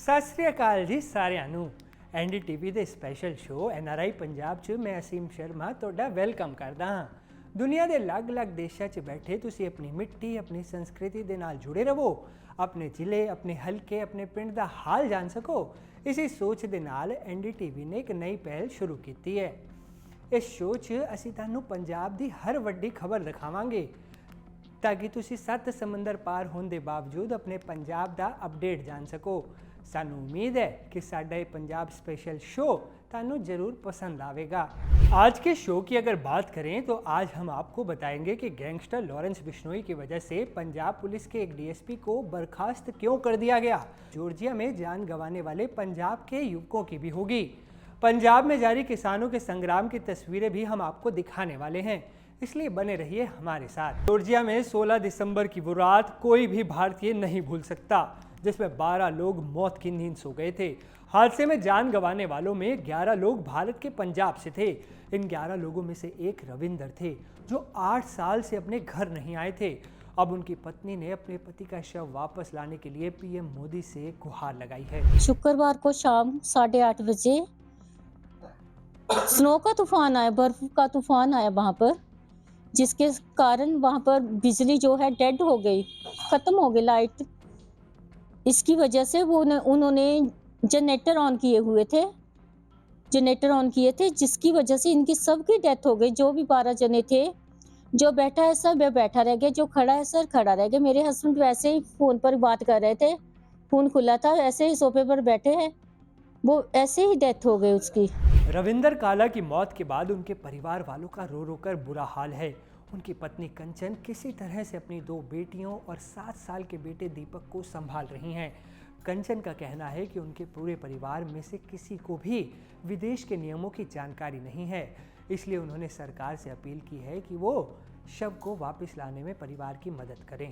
ਸਤਿ ਸ੍ਰੀ ਅਕਾਲ ਜੀ ਸਾਰਿਆਂ ਨੂੰ। ਐਨਡੀਟੀਵੀ ਦੇ ਸਪੈਸ਼ਲ ਸ਼ੋ ਐਨਆਰਆਈ ਪੰਜਾਬ 'ਚ ਮੈਂ ਅਸੀਮ ਸ਼ਰਮਾ ਤੁਹਾਡਾ ਵੈਲਕਮ ਕਰਦਾ ਹਾਂ। ਦੁਨੀਆ ਦੇ ਅਲੱਗ-ਅਲੱਗ ਦੇਸ਼ਾਂ 'ਚ ਬੈਠੇ ਤੁਸੀਂ ਆਪਣੀ ਮਿੱਟੀ, ਆਪਣੀ ਸੰਸਕ੍ਰਿਤੀ ਦੇ ਨਾਲ ਜੁੜੇ ਰਹੋ, ਆਪਣੇ ਜ਼ਿਲ੍ਹੇ, ਆਪਣੇ ਹਲਕੇ, ਆਪਣੇ ਪਿੰਡ ਦਾ ਹਾਲ ਜਾਣ ਸਕੋ। ਇਸੇ ਸੋਚ ਦੇ ਨਾਲ ਐਨਡੀਟੀਵੀ ਨੇ ਇੱਕ ਨਈ ਪਹਿਲ ਸ਼ੁਰੂ ਕੀਤੀ ਹੈ। ਇਸ ਸ਼ੋਅ 'ਚ ਅਸੀਂ ਤੁਹਾਨੂੰ ਪੰਜਾਬ ਦੀ ਹਰ ਵੱਡੀ ਖਬਰ ਦਿਖਾਵਾਂਗੇ ताकि तुसी 7 समंदर पार होने के बावजूद अपने पंजाब का अपडेट जान सको। सानू उम्मीद है कि साडा ये पंजाब स्पेशल शो तानू जरूर पसंद आवेगा। आज के शो की अगर बात करें तो आज हम आपको बताएंगे कि गैंगस्टर लॉरेंस बिश्नोई की वजह से पंजाब पुलिस के एक डीएसपी को बर्खास्त क्यों कर दिया गया। जॉर्जिया में जान गंवाने वाले पंजाब के युवकों की भी होगी। पंजाब में जारी किसानों के संग्राम की तस्वीरें भी हम आपको दिखाने वाले हैं, इसलिए बने रहिए हमारे साथ। जॉर्जिया में 16 दिसंबर की वो रात कोई भी भारतीय नहीं भूल सकता जिसमें 12 लोग मौत की नींद सो गए थे। हादसे में जान गंवाने वालों में 11 लोग भारत के पंजाब से थे। इन 11 लोगों में से एक रविंदर थे जो 8 साल से अपने घर नहीं आए थे। अब उनकी पत्नी ने अपने पति का शव वापस लाने के लिए पीएम मोदी से गुहार लगाई है। शुक्रवार को शाम 8:30 बजे स्नो का तूफान आया, बर्फ का तूफान आया वहाँ पर, जिसके कारण वहाँ पर बिजली जो है डेड हो गई, ख़त्म हो गई लाइट। इसकी वजह से उन्होंने जनरेटर ऑन किए हुए थे, जिसकी वजह से इनकी सबकी डेथ हो गई। जो भी 12 जने थे, जो बैठा है सर वह बैठा रह गया, जो खड़ा है सर खड़ा रह गया। मेरे हस्बैंड वैसे ही फ़ोन पर बात कर रहे थे, फ़ोन खुला था, ऐसे ही सोफे पर बैठे हैं, वो ऐसे ही डेथ हो गई उसकी। रविंदर काला की मौत के बाद उनके परिवार वालों का रो रो कर बुरा हाल है। उनकी पत्नी कंचन किसी तरह से अपनी 2 बेटियों और 7 साल के बेटे दीपक को संभाल रही हैं। कंचन का कहना है कि उनके पूरे परिवार में से किसी को भी विदेश के नियमों की जानकारी नहीं है, इसलिए उन्होंने सरकार से अपील की है कि वो शव को वापस लाने में परिवार की मदद करें।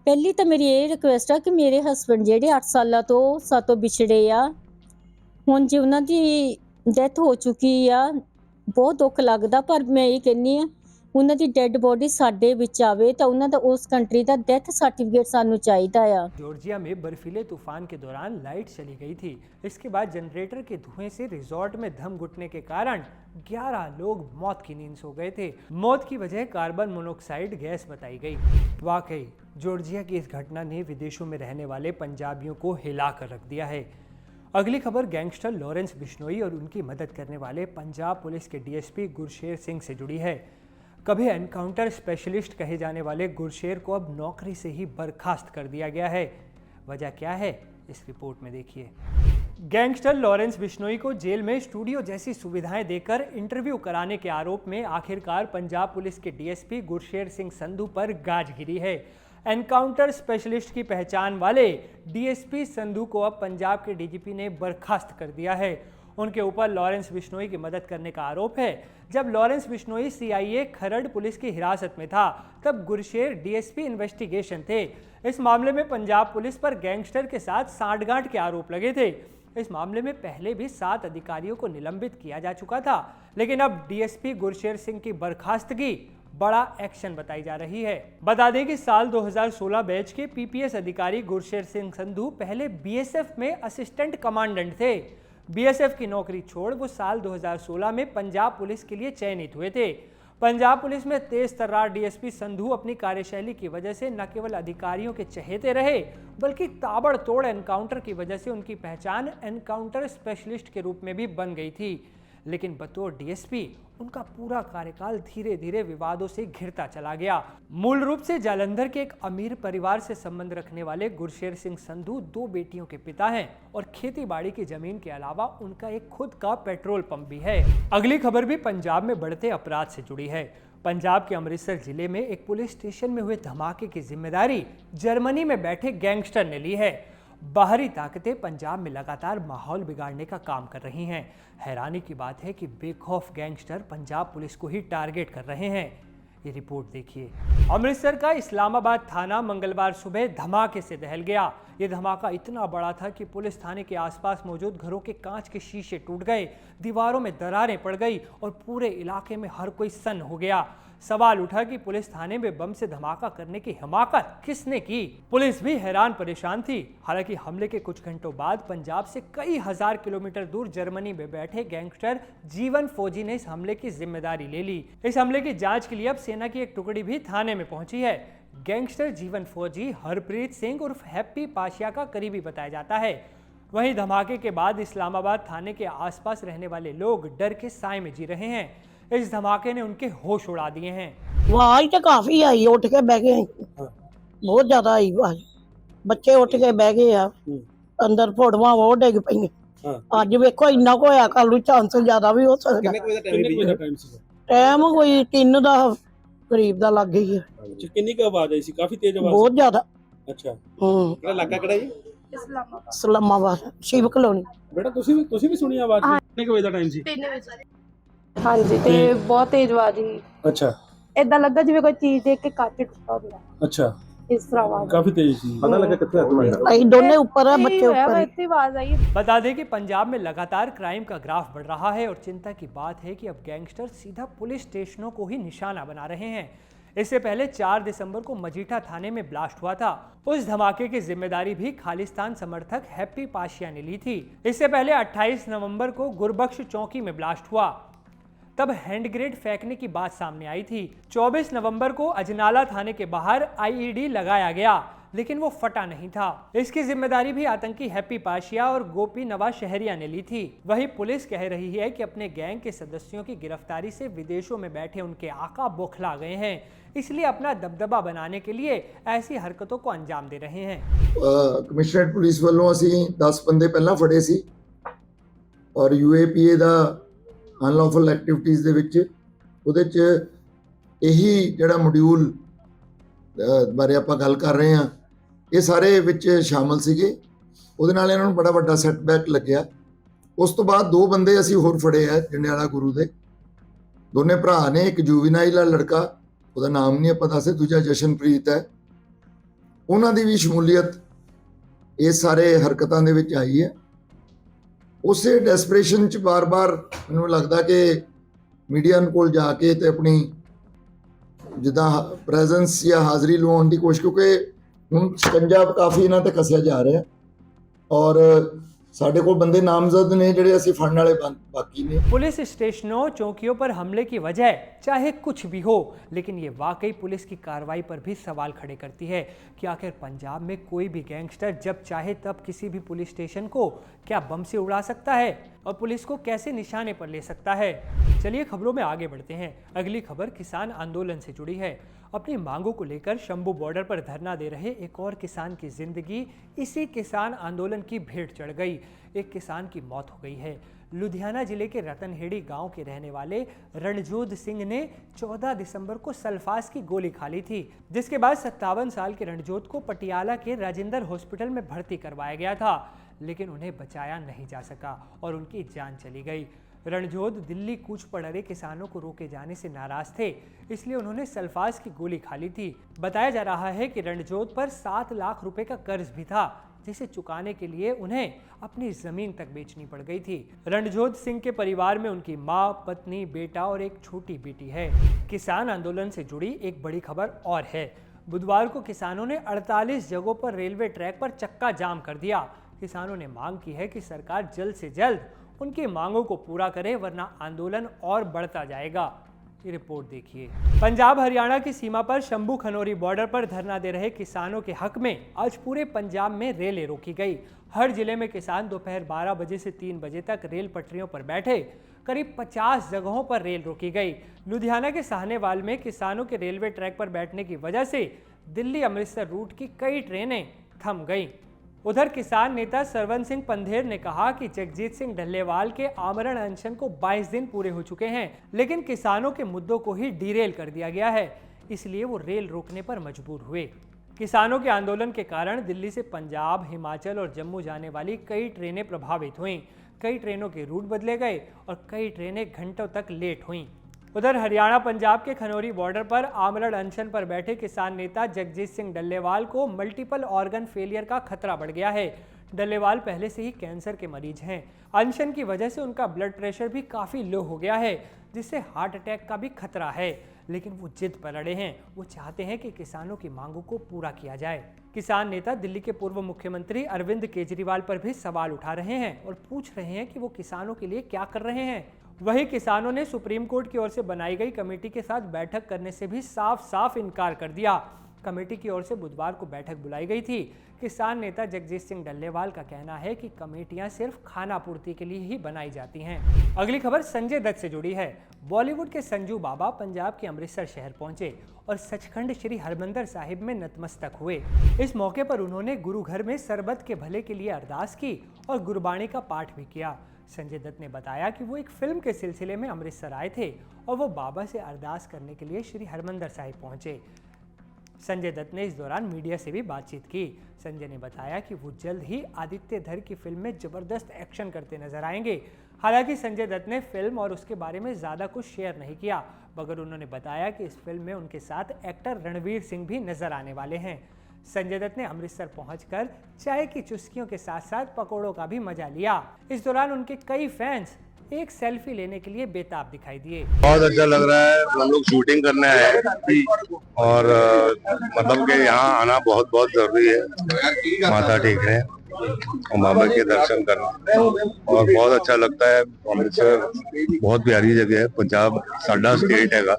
पहली तो मेरी ये रिक्वेस्ट है कि मेरे हस्बैंड जेडे 8 साल तो सातों बिछड़े आ, हुण जे उन्हां दी डेथ हो चुकी आ, बहुत दुख लगदा, पर मैं ये कहनी आ उन्हां दी डेड बॉडी साडे विच आवे तो उन्हां दा उस कंट्री दा डेथ सर्टिफिकेट सानू चाहिदा आ। जॉर्जिया में बर्फीले तूफान के दौरान लाइट चली गई थी। इसके बाद जनरेटर के धुएं से रिजॉर्ट में दम घुटने के कारण 11 लोग मौत की नींद सो गए थे। मौत की वजह कार्बन मोनोऑक्साइड गैस बताई गई। वाकई जॉर्जिया की इस घटना ने विदेशों में रहने वाले पंजाबियों को हिला कर रख दिया है। अगली खबर गैंगस्टर लॉरेंस बिश्नोई और उनकी मदद करने वाले पंजाब पुलिस के डीएसपी गुरशेर सिंह से जुड़ी है। कभी एनकाउंटर स्पेशलिस्ट कहे जाने वाले गुरशेर को अब नौकरी से ही बर्खास्त कर दिया गया है। वजह क्या है, इस रिपोर्ट में देखिए। गैंगस्टर लॉरेंस बिश्नोई को जेल में स्टूडियो जैसी सुविधाएं देकर इंटरव्यू कराने के आरोप में आखिरकार पंजाब पुलिस के डीएसपी गुरशेर सिंह संधू पर गाज गिरी है। एनकाउंटर स्पेशलिस्ट की पहचान वाले डीएसपी संधू को अब पंजाब के डीजीपी ने बर्खास्त कर दिया है। उनके ऊपर लॉरेंस बिश्नोई की मदद करने का आरोप है। जब लॉरेंस बिश्नोई सीआईए खरड़ पुलिस की हिरासत में था तब गुरशेर डीएसपी इन्वेस्टिगेशन थे। इस मामले में पंजाब पुलिस पर गैंगस्टर के साथ सांठगांठ के आरोप लगे थे। इस मामले में पहले भी 7 अधिकारियों को निलंबित किया जा चुका था, लेकिन अब डीएसपी गुरशेर सिंह की बर्खास्तगी बड़ा एक्शन बताई जा रही है। बता दें कि साल 2016 बैच के पीपीएस अधिकारी गुरशेर सिंह संधू पहले बीएसएफ में असिस्टेंट कमांडेंट थे। बीएसएफ की नौकरी छोड़ वो साल 2016 में पंजाब पुलिस के लिए चयनित हुए थे। पंजाब पुलिस में तेज तर्रार डीएसपी संधू अपनी कार्यशैली की वजह से न केवल अधिकारियों के चहेते रहे, बल्कि ताबड़तोड़ एनकाउंटर की वजह से उनकी पहचान एनकाउंटर स्पेशलिस्ट के रूप में भी बन गई थी। लेकिन बतौर डीएसपी उनका पूरा कार्यकाल धीरे धीरे विवादों से घिरता चला गया। मूल रूप से जालंधर के एक अमीर परिवार से संबंध रखने वाले गुरशेर सिंह संधू 2 बेटियों के पिता हैं और खेती बाड़ी की जमीन के अलावा उनका एक खुद का पेट्रोल पंप भी है। अगली खबर भी पंजाब में बढ़ते अपराध से जुड़ी है। पंजाब के अमृतसर जिले में एक पुलिस स्टेशन में हुए धमाके की जिम्मेदारी जर्मनी में बैठे गैंगस्टर ने ली है। बाहरी ताकतें पंजाब में लगातार माहौल बिगाड़ने का काम कर रही हैं। हैरानी की बात है कि बेखौफ गैंगस्टर पंजाब पुलिस को ही टारगेट कर रहे हैं। ये रिपोर्ट देखिए। अमृतसर का इस्लामाबाद थाना मंगलवार सुबह धमाके से दहल गया। ये धमाका इतना बड़ा था कि पुलिस थाने के आसपास मौजूद घरों के कांच के शीशे टूट गए, दीवारों में दरारें पड़ गई और पूरे इलाके में हर कोई सन्न हो गया। सवाल उठा कि पुलिस थाने में बम से धमाका करने की हिमाकत किसने की। पुलिस भी हैरान परेशान थी। हालांकि हमले के कुछ घंटों बाद पंजाब से कई हजार किलोमीटर दूर जर्मनी में बैठे गैंगस्टर जीवन फौजी ने इस हमले की जिम्मेदारी ले ली। इस हमले की जांच के लिए अब सेना की एक टुकड़ी भी थाने में पहुंची है। गैंगस्टर जीवन फौजी हरप्रीत सिंह उर्फ हैप्पी पाशिया का करीबी बताया जाता है। वहीं धमाके के बाद इस्लामाबाद थाने के आसपास रहने वाले लोग डर के साए में जी रहे हैं। इस धमाके ने उनके होश उड़ा दिए हैं। आवाज तो काफी आई, उठ के बह गए। बहुत ज्यादा आई आवाज, बच्चे उठ के बह गए आ अंदर, फोड़वा वो डिग पई। अज वेखो इन्ना को होया, कल चांस ज्यादा भी हो सकदा। टाइम कोई 3 दा करीब दा लग गई है। किन्नी की आवाज आई सी? काफी तेज आवाज। बहुत ज्यादा। अच्छा, ਕਿਹੜਾ ਇਲਾਕਾ ਕਿਹੜਾ ਜੀ? इस्लामाबाद शिव कॉलोनी। ਬੇਟਾ ਤੁਸੀਂ ਵੀ ਸੁਣੀ ਆਵਾਜ਼? ਕਿੰਨੇ ਕੁ ਵਜੇ ਦਾ ਟਾਈਮ ਸੀ? 3 ਵਜੇ। ਹਾਂਜੀ, ਤੇ ਬਹੁਤ ਤੇਜ਼ ਆਵਾਜ਼ ਸੀ। ਅੱਛਾ, ਏਦਾਂ ਲੱਗਾ ਜਿਵੇਂ ਕੋਈ ਚੀਜ਼ ਦੇਖ ਕੇ ਕੱਚ ਟੁੱਟਾ ਹੁੰਦਾ, ਅੱਛਾ, ਇਸ ਤਰ੍ਹਾਂ ਆਵਾਜ਼। ਕਾਫी तेज ਸੀ। ਪਤਾ ਲੱਗਾ ਕਿੱਥੇ ਹੱਥ ਮਾਰਿਆ? ਅਸੀਂ ਦੋਨੇ ऊपर है, बच्चे ਹੋਇਆ ऊपर ਵਾ, है। ਇੱਥੇ ਆਵਾਜ਼ ਆਈ। बता दें कि पंजाब में लगातार क्राइम का ग्राफ बढ़ रहा है और चिंता की बात है कि अब गैंगस्टर सीधा पुलिस स्टेशनों को ही निशाना बना रहे हैं। इससे पहले 4 दिसंबर को मजीठा थाने में ब्लास्ट हुआ था। उस धमाके की जिम्मेदारी भी खालिस्तान समर्थक हैप्पी पाशिया ने ली थी। इससे पहले 28 नवंबर को गुरबख्श चौकी में ब्लास्ट हुआ, तब हैंड ग्रेनेड फेंकने की बात सामने आई थी। 24 नवंबर को अजनाला थाने के बाहर आईईडी लगाया गया, लेकिन वो फटा नहीं था। इसकी जिम्मेदारी भी आतंकी हैप्पी पाशिया और गोपी नवाज शहरिया ने ली थी। वही पुलिस कह रही है कि अपने गैंग के सदस्यों की गिरफ्तारी से विदेशों में बैठे उनके आका बौखला गए हैं, इसलिए अपना दबदबा बनाने के लिए ऐसी हरकतों को अंजाम दे रहे हैं। कमिश्नरेट पुलिस वालों ਅਸੀਂ 10 ਬੰਦੇ ਪਹਿਲਾਂ ਫੜੇ ਸੀ ਔਰ UAPA ਦਾ ਅਨਲੌਫਲ ਐਕਟੀਵਿਟੀਜ਼ ਦੇ ਵਿੱਚ ਉਹਦੇ 'ਚ ਇਹੀ ਜਿਹੜਾ ਮੋਡਿਊਲ ਬਾਰੇ ਆਪਾਂ ਗੱਲ ਕਰ ਰਹੇ ਹਾਂ, ਇਹ ਸਾਰੇ ਵਿੱਚ ਸ਼ਾਮਲ ਸੀਗੇ। ਉਹਦੇ ਨਾਲ ਇਹਨਾਂ ਨੂੰ ਬੜਾ ਵੱਡਾ ਸੈਟਬੈਕ ਲੱਗਿਆ। ਉਸ ਤੋਂ ਬਾਅਦ 2 ਬੰਦੇ ਅਸੀਂ ਹੋਰ ਫੜੇ ਆ ਜੰਡਿਆਲਾ ਗੁਰੂ ਦੇ, ਦੋਨੇ ਭਰਾ ਨੇ। ਇੱਕ ਜੂਵੀਨਾਈਲ ਆ ਲੜਕਾ, ਉਹਦਾ ਨਾਮ ਨਹੀਂ ਆਪਾਂ ਦੱਸੇ, ਦੂਜਾ ਜਸ਼ਨਪ੍ਰੀਤ ਹੈ। ਉਹਨਾਂ ਦੀ ਵੀ ਸ਼ਮੂਲੀਅਤ ਇਸ ਸਾਰੇ ਹਰਕਤਾਂ ਦੇ ਵਿੱਚ ਆਈ ਹੈ। ਉਸੇ ਡੈਸਪਰੇਸ਼ਨ 'ਚ ਬਾਰ-ਬਾਰ ਮੈਨੂੰ ਲੱਗਦਾ ਕਿ ਮੀਡੀਆ ਕੋਲ ਜਾ ਕੇ ਤੇ ਆਪਣੀ ਜਿੱਦਾਂ ਪ੍ਰੈਜ਼ੈਂਸ ਜਾਂ ਹਾਜ਼ਰੀ ਲਵਾਉਣ ਦੀ ਕੋਸ਼ਿਸ਼, ਕਿਉਂਕਿ ਹੁਣ ਸ਼ਿਕੰਜਾ ਕਾਫੀ ਇਹਨਾਂ ਤੇ ਕੱਸਿਆ ਜਾ ਰਿਹਾ ਔਰ ਸਾਡੇ ਕੋਲ ਬੰਦੇ ਨਾਮਜ਼ਦ ਨੇ ਜਿਹੜੇ ਅਸੀਂ ਫੜਨ ਵਾਲੇ बाकी ने। पुलिस स्टेशनों चौकियों पर हमले की वजह चाहे कुछ भी हो, लेकिन ये वाकई पुलिस की कार्रवाई पर भी सवाल खड़े करती है कि आखिर पंजाब में कोई भी गैंगस्टर जब चाहे तब किसी भी पुलिस स्टेशन को क्या बम से उड़ा सकता है और पुलिस को कैसे निशाने पर ले सकता है। चलिए खबरों में आगे बढ़ते हैं। अगली खबर किसान आंदोलन से जुड़ी है। अपनी मांगों को लेकर शंभू बॉर्डर पर धरना दे रहे एक और किसान की जिंदगी इसी किसान आंदोलन की भेंट चढ़ गई। एक किसान की मौत हो गई है। लुधियाना जिले के रतनहेड़ी गांव के रहने वाले रणजोध सिंह ने 14 दिसंबर को सल्फास की गोली खा ली थी, जिसके बाद 57 साल के रणजोध को पटियाला के राजेंद्र हॉस्पिटल में भर्ती करवाया गया था, लेकिन उन्हें बचाया नहीं जा सका और उनकी जान चली गई। रणजोध दिल्ली कूच पड़ रहे किसानों को रोके जाने से नाराज थे, इसलिए उन्होंने सल्फास की गोली खा ली थी। बताया जा रहा है कि रणजोध पर 7 लाख रुपए का कर्ज भी था, जिसे चुकाने के लिए उन्हें अपनी जमीन तक बेचनी पड़ गई थी। रणजोध सिंह के परिवार में उनकी मां, पत्नी, बेटा और एक छोटी बेटी है। किसान आंदोलन से जुड़ी एक बड़ी खबर और है। बुधवार को किसानों ने 48 जगहों पर रेलवे ट्रैक पर चक्का जाम कर दिया। किसानों ने मांग की है कि सरकार जल्द से जल्द उनकी मांगों को पूरा करे, वरना आंदोलन और बढ़ता जाएगा। ये रिपोर्ट देखिए। पंजाब हरियाणा की सीमा पर शंभू खनौरी बॉर्डर पर धरना दे रहे किसानों के हक में आज पूरे पंजाब में रेलें रोकी गई। हर जिले में किसान दोपहर 12 बजे से 3 बजे तक रेल पटरियों पर बैठे। करीब 50 जगहों पर रेल रोकी गई। लुधियाना के साहनेवाल में किसानों के रेलवे ट्रैक पर बैठने की वजह से दिल्ली अमृतसर रूट की कई ट्रेनें थम गईं। उधर किसान नेता सरवन सिंह पंधेर ने कहा कि जगजीत सिंह डल्लेवाल के आमरण अनशन को 22 दिन पूरे हो चुके हैं, लेकिन किसानों के मुद्दों को ही डीरेल कर दिया गया है, इसलिए वो रेल रोकने पर मजबूर हुए। किसानों के आंदोलन के कारण दिल्ली से पंजाब, हिमाचल और जम्मू जाने वाली कई ट्रेनें प्रभावित हुईं। कई ट्रेनों के रूट बदले गए और कई ट्रेनें घंटों तक लेट हुईं। उधर हरियाणा पंजाब के खनौरी बॉर्डर पर आमरण अनशन पर बैठे किसान नेता जगजीत सिंह डल्लेवाल को मल्टीपल ऑर्गन फेलियर का खतरा बढ़ गया है। डल्लेवाल पहले से ही कैंसर के मरीज हैं। अनशन की वजह से उनका ब्लड प्रेशर भी काफ़ी लो हो गया है, जिससे हार्ट अटैक का भी खतरा है। लेकिन वो जिद पर अड़े हैं। वो चाहते हैं कि किसानों की मांगों को पूरा किया जाए। किसान नेता दिल्ली के पूर्व मुख्यमंत्री अरविंद केजरीवाल पर भी सवाल उठा रहे हैं और पूछ रहे हैं कि वो किसानों के लिए क्या कर रहे हैं। वहीं किसानों ने सुप्रीम कोर्ट की ओर से बनाई गई कमेटी के साथ बैठक करने से भी साफ साफ इनकार कर दिया। कमेटी की ओर से बुधवार को बैठक बुलाई गई थी। किसान नेता जगजीत सिंह डल्लेवाल का कहना है कि कमेटियां सिर्फ खाना पूर्ति के लिए ही बनाई जाती हैं। अगली खबर संजय दत्त से जुड़ी है। बॉलीवुड के संजू बाबा पंजाब के अमृतसर शहर पहुंचे और सचखंड श्री हरमंदिर साहिब में नतमस्तक हुए। इस मौके पर उन्होंने गुरु घर में सरबत के भले के लिए अरदास की और गुरबाणी का पाठ भी किया। संजय दत्त ने बताया कि वो एक फिल्म के सिलसिले में अमृतसर आए थे और वो बाबा से अरदास करने के लिए श्री हरमंदिर साहिब पहुंचे। संजय दत्त ने इस दौरान मीडिया से भी बातचीत की। संजय ने बताया कि वो जल्द ही आदित्य धर की फिल्म में जबरदस्त एक्शन करते नजर आएंगे। हालांकि संजय दत्त ने फिल्म और उसके बारे में ज़्यादा कुछ शेयर नहीं किया, मगर उन्होंने बताया कि इस फिल्म में उनके साथ एक्टर रणवीर सिंह भी नजर आने वाले हैं। संजय दत्त ने अमृतसर पहुंचकर चाय की चुस्कियों के साथ साथ पकौड़ों का भी मजा लिया। इस दौरान उनके कई फैंस एक सेल्फी लेने के लिए बेताब दिखाई दिए। बहुत अच्छा लग रहा है। हम लोग शूटिंग करने आए हैं और मतलब कि यहाँ आना बहुत बहुत जरूरी है। माथा टेकने और बाबा के दर्शन करना और बहुत अच्छा लगता है। अमृतसर बहुत प्यारी जगह है। पंजाब साडा स्टेट हैगा,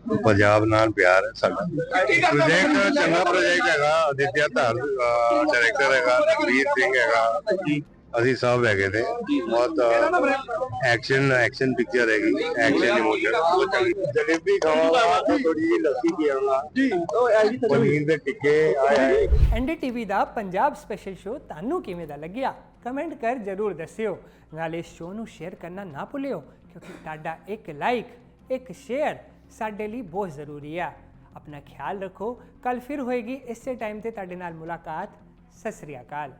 पंजाब नाल प्यार है साडा। प्रोजेक्ट चंगा प्रोजेक्ट हैगा। आदित्य धर डायरेक्टर हैगा, रणवीर सिंह हैगा, ਅਸੀਂ सब है थे। बहुत एक्शन पिक्चर हैगी, एक्शन इमोशन। जलेबी खावा, थोड़ी लस्सी पियागा, पनीर दे टिक्के आए। एनडीटीवी ਦਾ ਪੰਜਾਬ ਸਪੈਸ਼ਲ ਸ਼ੋ ਤੁਹਾਨੂੰ ਕਿਵੇਂ ਦਾ ਲੱਗਿਆ? ਕਮੈਂਟ ਕਰ ਜ਼ਰੂਰ ਦੱਸਿਓ। ਨਾਲੇ ਇਸ ਸ਼ੋ ਨੂੰ ਸ਼ੇਅਰ ਕਰਨਾ ਨਾ ਭੁੱਲਿਓ, ਕਿਉਂਕਿ ਤੁਹਾਡਾ ਇੱਕ ਲਾਈਕ ਇੱਕ ਸ਼ੇਅਰ ਸਾਡੇ ਲਈ ਬਹੁਤ ਜ਼ਰੂਰੀ ਹੈ। ਆਪਣਾ ਖਿਆਲ ਰੱਖੋ। ਕੱਲ ਫਿਰ ਹੋਏਗੀ ਇਸੇ ਟਾਈਮ ਤੇ ਤੁਹਾਡੇ ਨਾਲ ਮੁਲਾਕਾਤ। ਸਤਿ ਸ੍ਰੀ ਅਕਾਲ।